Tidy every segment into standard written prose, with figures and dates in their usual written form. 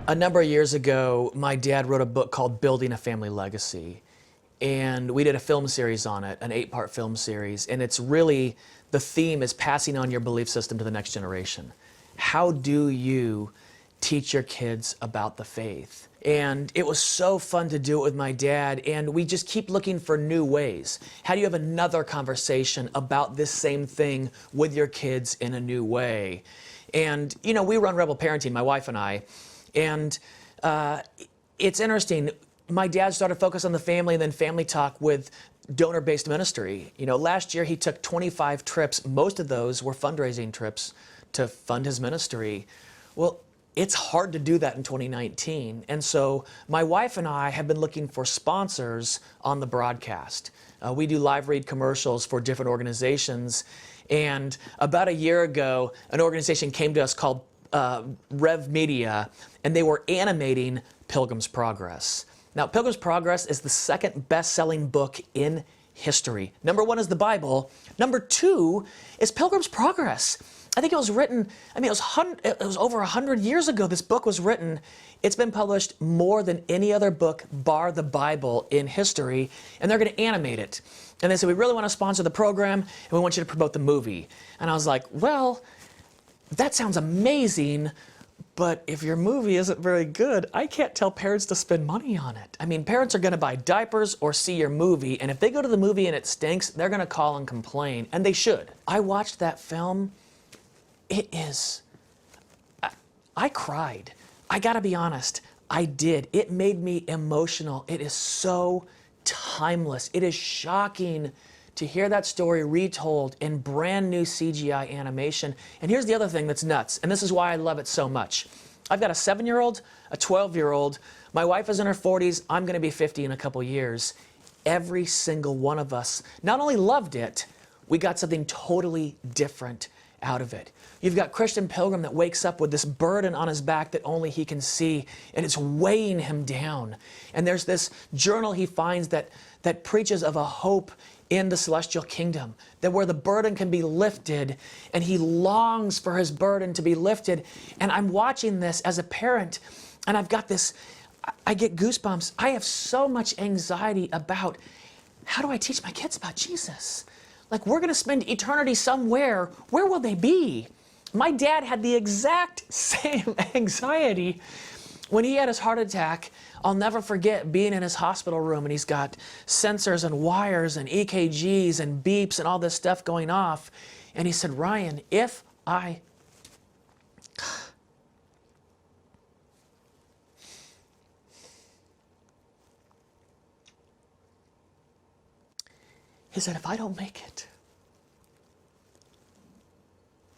A number of years ago, my dad wrote a book called Building a Family Legacy. And we did a film series on it, an 8-part film series. And it's really, the theme is passing on your belief system to the next generation. How do you teach your kids about the faith? And it was so fun to do it with my dad, and we just keep looking for new ways. How do you have another conversation about this same thing with your kids in a new way? And, you know, we run Rebel Parenting, my wife and I, and it's interesting. My dad started focus on the family and then family talk with donor-based ministry. You know, last year he took 25 trips. Most of those were fundraising trips to fund his ministry. Well, it's hard to do that in 2019. And so my wife and I have been looking for sponsors on the broadcast. We do live read commercials for different organizations. And about a year ago, an organization came to us called Rev Media, and they were animating Pilgrims Progress. Now, Pilgrims Progress is the second best-selling book in history. Number 1 is the Bible. Number 2 is Pilgrims Progress. I think it was written, it was over 100 years ago this book was written. It's been published more than any other book, bar the Bible, in history, and they're going to animate it. And they said, we really want to sponsor the program, and we want you to promote the movie. And I was like, well, that sounds amazing, but if your movie isn't very good, I can't tell parents to spend money on it. I mean, parents are going to buy diapers or see your movie, and if they go to the movie and it stinks, they're going to call and complain, and they should. I watched that film. It is, I cried. I gotta be honest, I did. It made me emotional. It is so timeless. It is shocking to hear that story retold in brand new CGI animation. And here's the other thing that's nuts, and this is why I love it so much. I've got a 7-year-old, a 12-year-old, my wife is in her 40s, I'm gonna be 50 in a couple years. Every single one of us not only loved it, we got something totally different out of it. You've got Christian Pilgrim that wakes up with this burden on his back that only he can see, and it's weighing him down. And there's this journal he finds that preaches of a hope in the celestial kingdom, that where the burden can be lifted, and he longs for his burden to be lifted. And I'm watching this as a parent, and I've got this, I get goosebumps. I have so much anxiety about, how do I teach my kids about Jesus? Like, we're going to spend eternity somewhere. Where will they be? My dad had the exact same anxiety when he had his heart attack. I'll never forget being in his hospital room, and he's got sensors and wires and EKGs and beeps and all this stuff going off. And he said, Ryan, if I... He said, if I don't make it,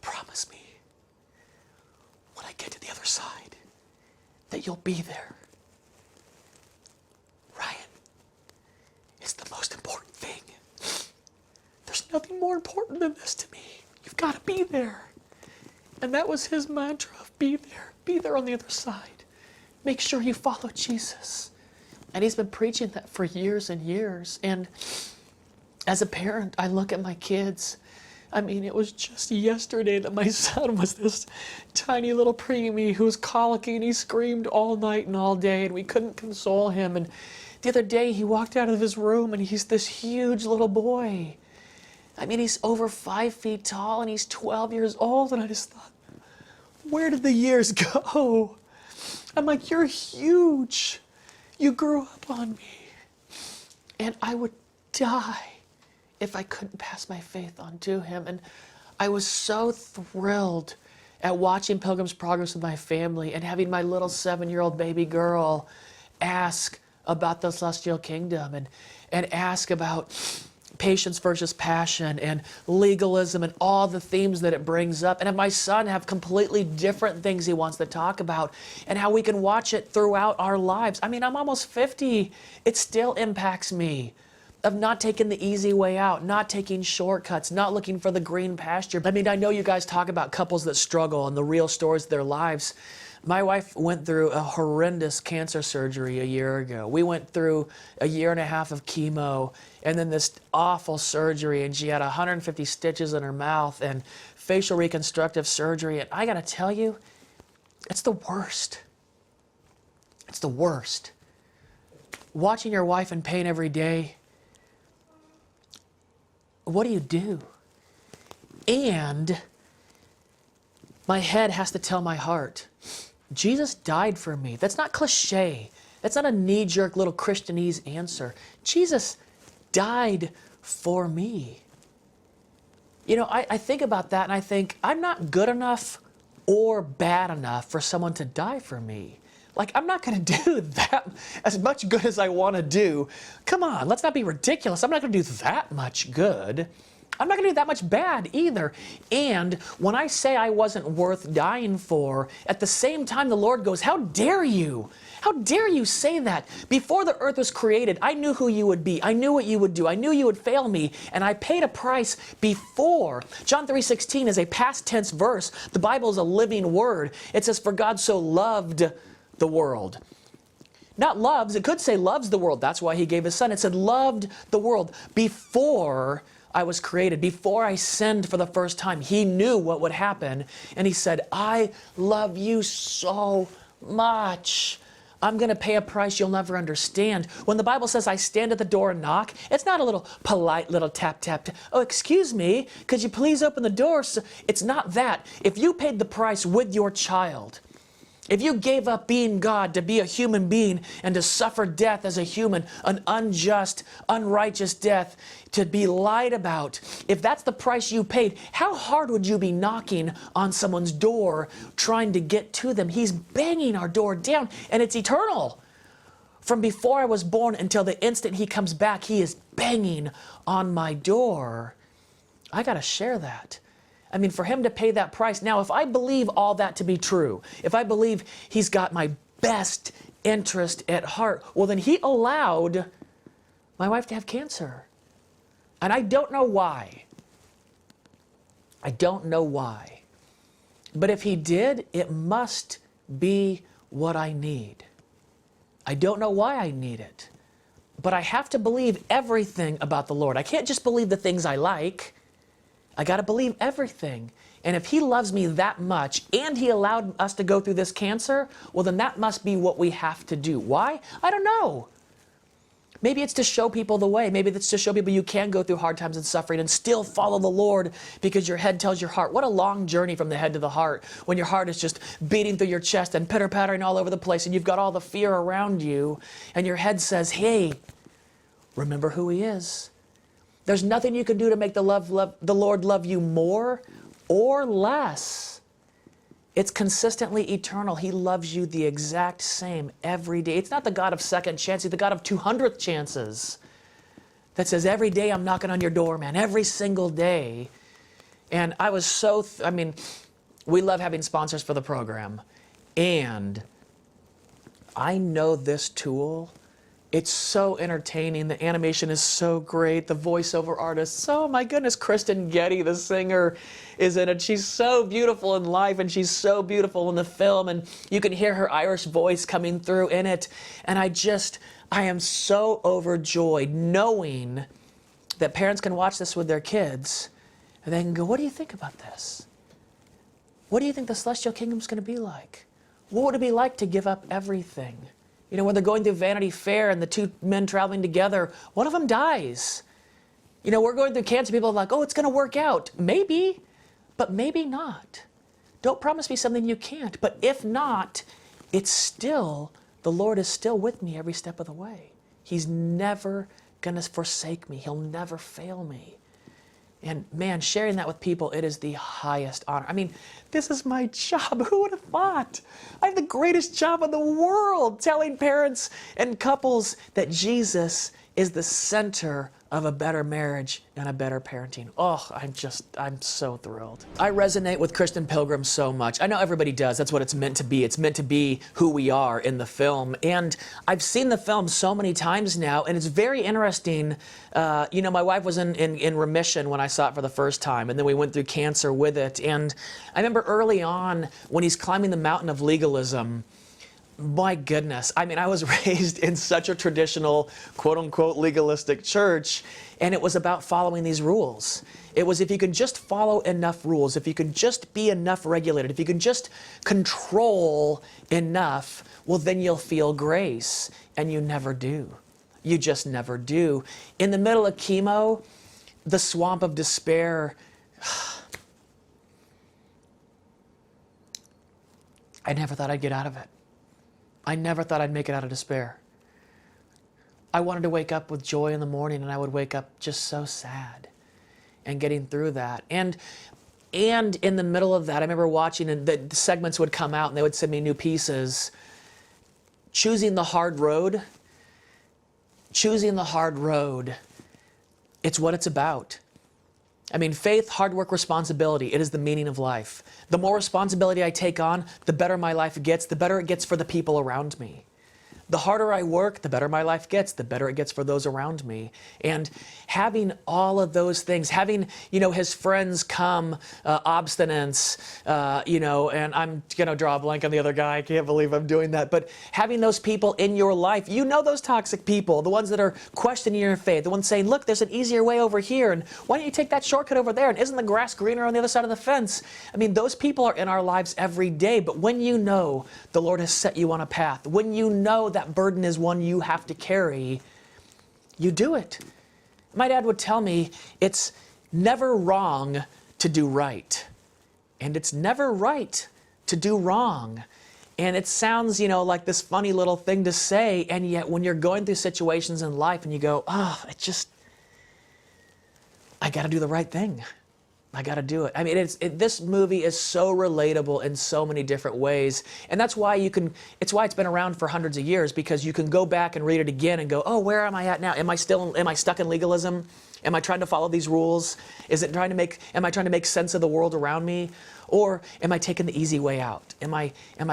promise me when I get to the other side that you'll be there. Ryan, it's the most important thing. There's nothing more important than this to me. You've got to be there. And that was his mantra of be there. Be there on the other side. Make sure you follow Jesus. And he's been preaching that for years and years. And as a parent, I look at my kids. I mean, it was just yesterday that my son was this tiny little preemie who was colicky, and he screamed all night and all day, and we couldn't console him. And the other day, he walked out of his room, and he's this huge little boy. I mean, he's over 5 feet tall, and he's 12 years old, and I just thought, where did the years go? I'm like, you're huge. You grew up on me. And I would die if I couldn't pass my faith on to him. And I was so thrilled at watching Pilgrim's Progress with my family and having my little 7-year-old baby girl ask about the celestial kingdom and ask about patience versus passion and legalism and all the themes that it brings up. And have my son have completely different things he wants to talk about, and how we can watch it throughout our lives. I mean, I'm almost 50. It still impacts me. Of not taking the easy way out, not taking shortcuts, not looking for the green pasture. I mean, I know you guys talk about couples that struggle and the real stories of their lives. My wife went through a horrendous cancer surgery a year ago. We went through a 1.5 years of chemo and then this awful surgery, and she had 150 stitches in her mouth and facial reconstructive surgery. And I gotta tell you, it's the worst. It's the worst. Watching your wife in pain every day, what do you do? And my head has to tell my heart, Jesus died for me. That's not cliche. That's not a knee-jerk little Christianese answer. Jesus died for me. You know, I think about that and I think, I'm not good enough or bad enough for someone to die for me. Like, I'm not going to do that as much good as I want to do. Come on, let's not be ridiculous. I'm not going to do that much good. I'm not going to do that much bad either. And when I say I wasn't worth dying for, at the same time the Lord goes, how dare you? How dare you say that? Before the earth was created, I knew who you would be. I knew what you would do. I knew you would fail me. And I paid a price before. John 3:16 is a past tense verse. The Bible is a living word. It says, for God so loved the world. Not loves, it could say loves the world. That's why he gave his son. It said loved the world before I was created, before I sinned for the first time. He knew what would happen. And he said, I love you so much. I'm going to pay a price you'll never understand. When the Bible says I stand at the door and knock, it's not a little polite little tap, tap, tap. Oh, excuse me, could you please open the door? So it's not that. If you paid the price with your child, if you gave up being God to be a human being and to suffer death as a human, an unjust, unrighteous death, to be lied about, if that's the price you paid, how hard would you be knocking on someone's door trying to get to them? He's banging our door down, and it's eternal. From before I was born until the instant he comes back, he is banging on my door. I got to share that. I mean, for him to pay that price. Now, if I believe all that to be true, if I believe he's got my best interest at heart, well, then he allowed my wife to have cancer. And I don't know why. I don't know why. But if he did, it must be what I need. I don't know why I need it. But I have to believe everything about the Lord. I can't just believe the things I like. I got to believe everything. And if he loves me that much and he allowed us to go through this cancer, well, then that must be what we have to do. Why? I don't know. Maybe it's to show people the way. Maybe it's to show people you can go through hard times and suffering and still follow the Lord because your head tells your heart. What a long journey from the head to the heart when your heart is just beating through your chest and pitter-pattering all over the place and you've got all the fear around you and your head says, hey, remember who he is. There's nothing you can do to make the Lord love you more or less. It's consistently eternal. He loves you the exact same every day. It's not the God of second chance. He's the God of 200th chances that says, every day I'm knocking on your door, man, every single day. And I was so, we love having sponsors for the program. And I know this tool. It's so entertaining. The animation is so great. The voiceover artists, oh my goodness, Kristen Getty, the singer, is in it. She's so beautiful in life and she's so beautiful in the film. And you can hear her Irish voice coming through in it. And I am so overjoyed knowing that parents can watch this with their kids and they can go, what do you think about this? What do you think the celestial kingdom is going to be like? What would it be like to give up everything? You know, when they're going through Vanity Fair and the two men traveling together, one of them dies. You know, we're going through cancer. People are like, oh, it's going to work out. Maybe, but maybe not. Don't promise me something you can't. But if not, it's still, the Lord is still with me every step of the way. He's never going to forsake me. He'll never fail me. And man, sharing that with people, it is the highest honor. I mean, this is my job. Who would have thought? I have the greatest job in the world, telling parents and couples that Jesus is the center of a better marriage and a better parenting. Oh, I'm so thrilled. I resonate with Kristen Pilgrim so much. I know everybody does. That's what it's meant to be. It's meant to be who we are in the film. And I've seen the film so many times now, and it's very interesting. You know, my wife was in remission when I saw it for the first time, and then we went through cancer with it. And I remember early on when he's climbing the mountain of legalism, My goodness. I mean, I was raised in such a traditional, quote unquote, legalistic church, and it was about following these rules. It was if you can just follow enough rules, if you can just be enough regulated, if you can just control enough, well, then you'll feel grace. And you never do. You just never do. In the middle of chemo, the swamp of despair, I never thought I'd get out of it. I never thought I'd make it out of despair. I wanted to wake up with joy in the morning, and I would wake up just so sad. And getting through that. And in the middle of that, I remember watching, and the segments would come out, and they would send me new pieces. Choosing the hard road, it's what it's about. I mean, faith, hard work, responsibility, it is the meaning of life. The more responsibility I take on, the better my life gets, the better it gets for the people around me. The harder I work, the better my life gets, the better it gets for those around me. And having all of those things, having, his friends come, obstinance, and I'm going to draw a blank on the other guy. I can't believe I'm doing that. But having those people in your life, those toxic people, the ones that are questioning your faith, the ones saying, look, there's an easier way over here, and why don't you take that shortcut over there? And isn't the grass greener on the other side of the fence? I mean, those people are in our lives every day. But when you know the Lord has set you on a path, when you know that burden is one you have to carry, you do it. My dad would tell me it's never wrong to do right, and it's never right to do wrong. And it sounds, like this funny little thing to say, and yet when you're going through situations in life and you go, I got to do the right thing. I got to do it. I mean, this movie is so relatable in so many different ways. And that's why it's why it's been around for hundreds of years, because you can go back and read it again and go, oh, where am I at now? Am I stuck in legalism? Am I trying to follow these rules? Am I trying to make sense of the world around me? Or am I taking the easy way out? Am I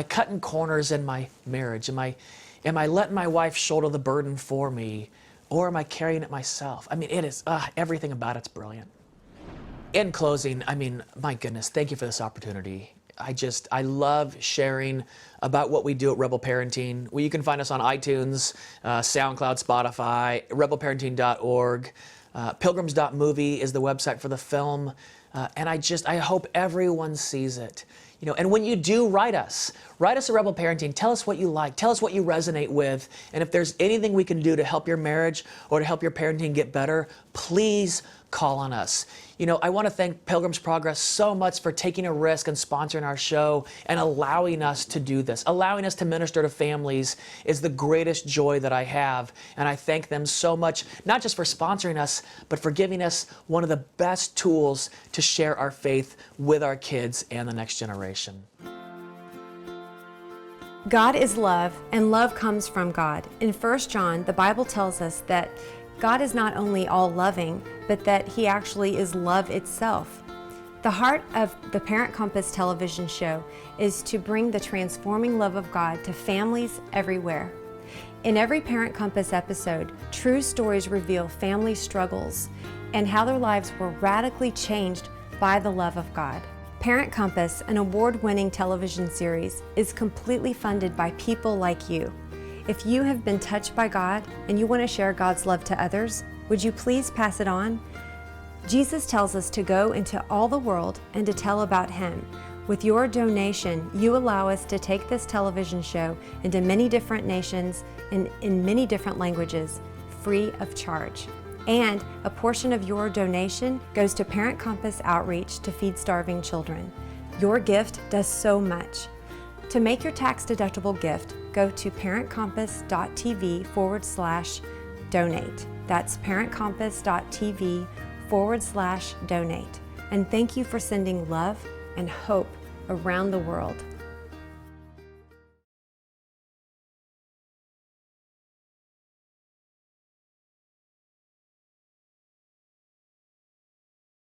cutting corners in my marriage? Am I letting my wife shoulder the burden for me? Or am I carrying it myself? I mean, it is, everything about it's brilliant. In closing, I mean, my goodness, thank you for this opportunity. I love sharing about what we do at Rebel Parenting. You can find us on iTunes, SoundCloud, Spotify, rebelparenting.org. Pilgrims.movie is the website for the film. And I hope everyone sees it. And when you do, write us at Rebel Parenting. Tell us what you like. Tell us what you resonate with. And if there's anything we can do to help your marriage or to help your parenting get better, please call on us. I want to thank Pilgrims Progress so much for taking a risk and sponsoring our show and allowing us to do this. Allowing us to minister to families is the greatest joy that I have. And I thank them so much, not just for sponsoring us, but for giving us one of the best tools to share our faith with our kids and the next generation. God is love, and love comes from God. In 1 John, the Bible tells us that God is not only all-loving, but that He actually is love itself. The heart of the Parent Compass television show is to bring the transforming love of God to families everywhere. In every Parent Compass episode, true stories reveal family struggles and how their lives were radically changed by the love of God. Parent Compass, an award-winning television series, is completely funded by people like you. If you have been touched by God and you want to share God's love to others, would you please pass it on? Jesus tells us to go into all the world and to tell about Him. With your donation, you allow us to take this television show into many different nations and in many different languages, free of charge. And a portion of your donation goes to Parent Compass Outreach to feed starving children. Your gift does so much. To make your tax-deductible gift, go to parentcompass.tv/donate. That's parentcompass.tv/donate. And thank you for sending love and hope around the world.